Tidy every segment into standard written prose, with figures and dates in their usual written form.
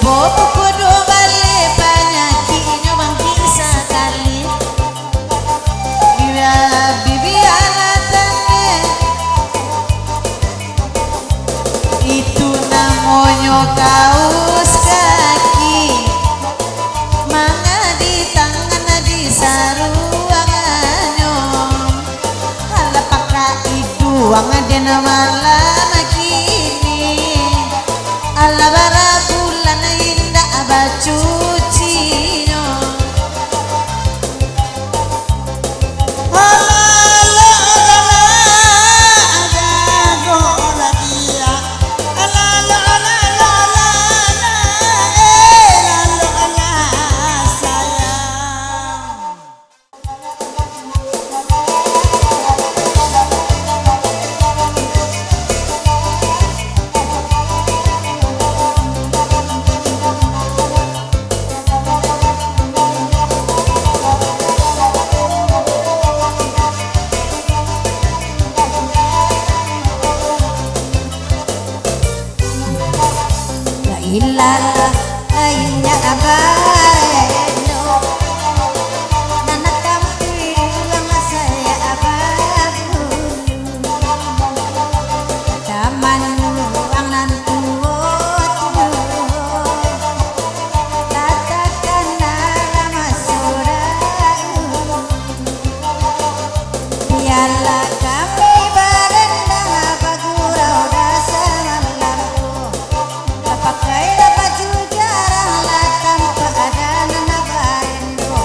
Bobo kudu balik penyakit nyobang kisah kali. Ya bibi alatannya itu namanya kaos kaki. Manga di tangan di saruangannya. Ala pakai duang ada malam kini. Ala bara bulan indah bacucinya. Ilala lainnya abareno nana kampilang saya abagu taman ruang nantuot katakan nama surau biarlah kami berendang bagurau dasar malamku pakai baju jarang lah tanpa ada nana barendo.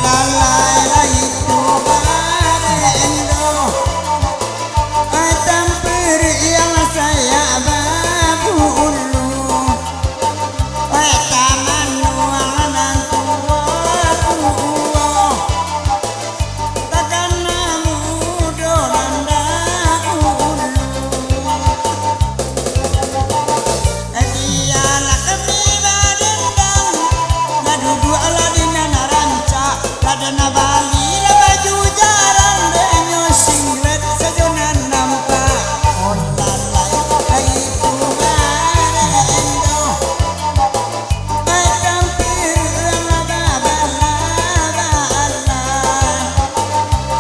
Lalai itu barendo, tampir yang saya babu ulu, taman nuangan tua, takkan muda nanda ulu. Dialah kami badendang, ngadu dua ladina naranca, ladana Bali la baju jarang denyo singlet sejonan nampak. Oh lalai itu barendo, tampir laba-laba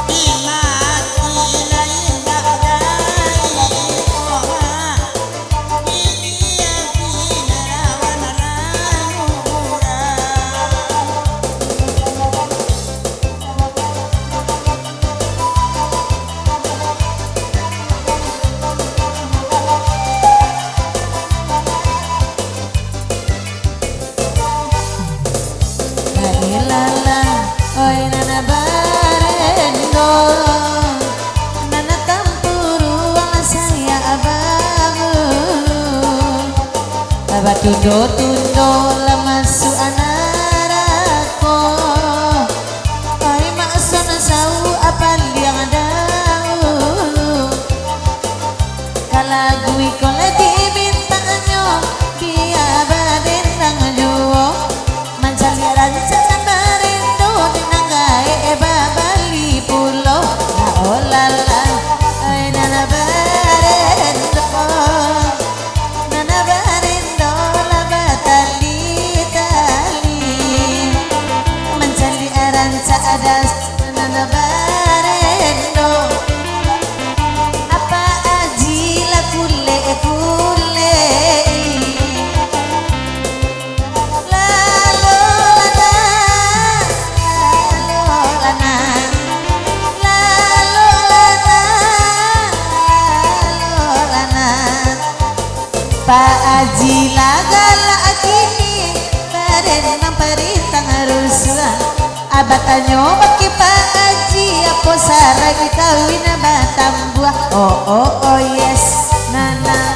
dimati lain tak gai oha. Ilala oi nana barendo nana tampuruang saya abagu baba tundo la masuk anarako oi maksana sau apa liang dahulu kalagui kola dibintanyo dia badendang juo mancaliaran cacan barendo dinanggae babali pulau na olala ay nana barendo la batali tali mancaliaran cadas nana barendo apa aji la kule Pak Haji lagala kini bareng perintah rusuhan abatanyo baki Pak Haji apa sarang kawin batang buah oh yes nana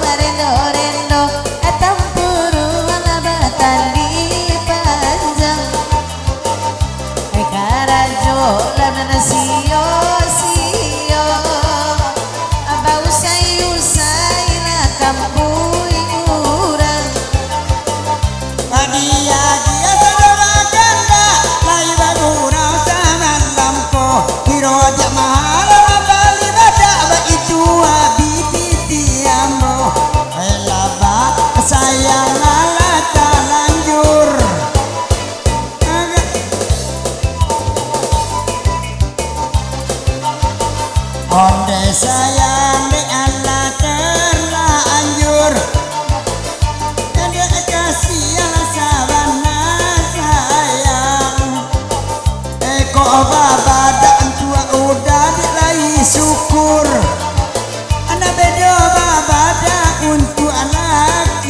barendo etam puruan batali panjang karajo lana sio abau sayu kampui urang dia saudara ganda lai baguna sama lampo hiro jamala Bali bada onde sayang di Allah terlanjur dia kasih yang sabana sayang kok babadan tua udah dilai syukur anak bedo babada untuk anak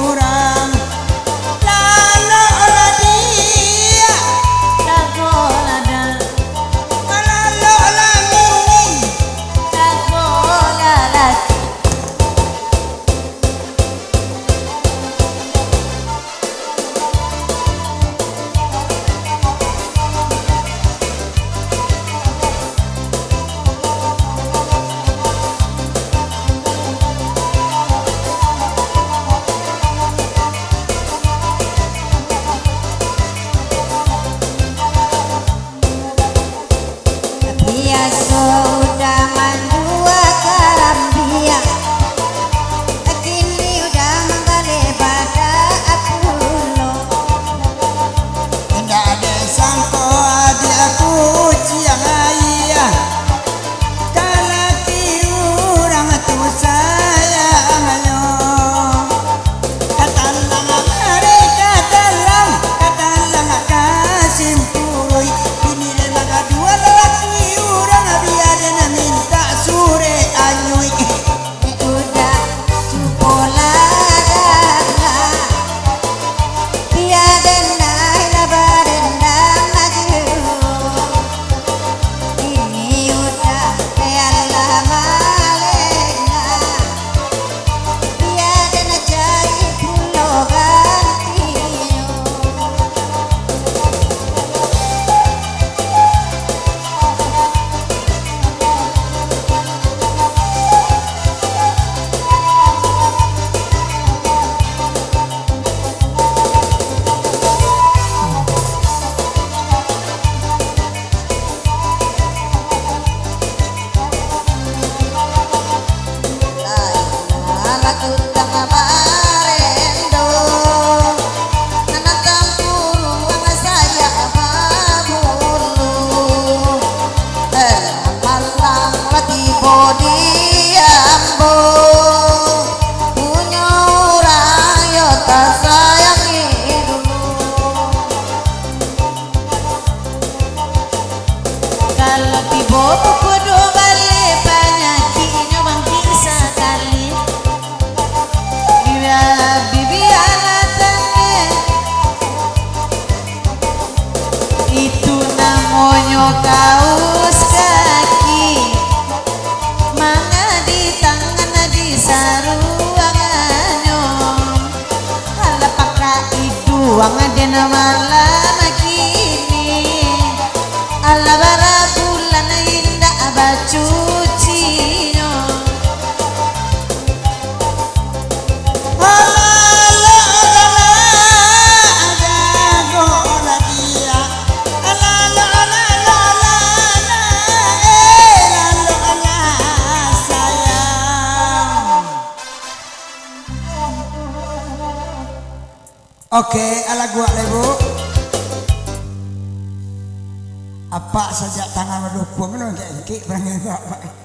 orang lalu olah dia lagu lada lalu olah mini lagu lalaki biasa udah mandua karambia kini udah menggale pada aku lo tidak ada sangko adik aku ciang ayah kalaki orang tu sayang ayo katalang mereka katalang kasih purui ini lembaga dua lelaki orang biar dia minta sure anyui udah cupola dana tiada naila barendam maju ini udah Allah malena tiada najai pulau gantinya lagu tengah barendo nanatang puruang saya mabulu malang lagi bodi ambo punya orang yo tak sayangi dulu kalau tiba kudu balik banyakinya bang bisa kali bibi alasannya itu namanya kaos kaki mana di tangan di saruangannya ala pakai duang ada malam kini ala bara bulan indah bacucinya Oke, ala gua lebu. Apa saja tangan mendukung lo kayak perang itu apa?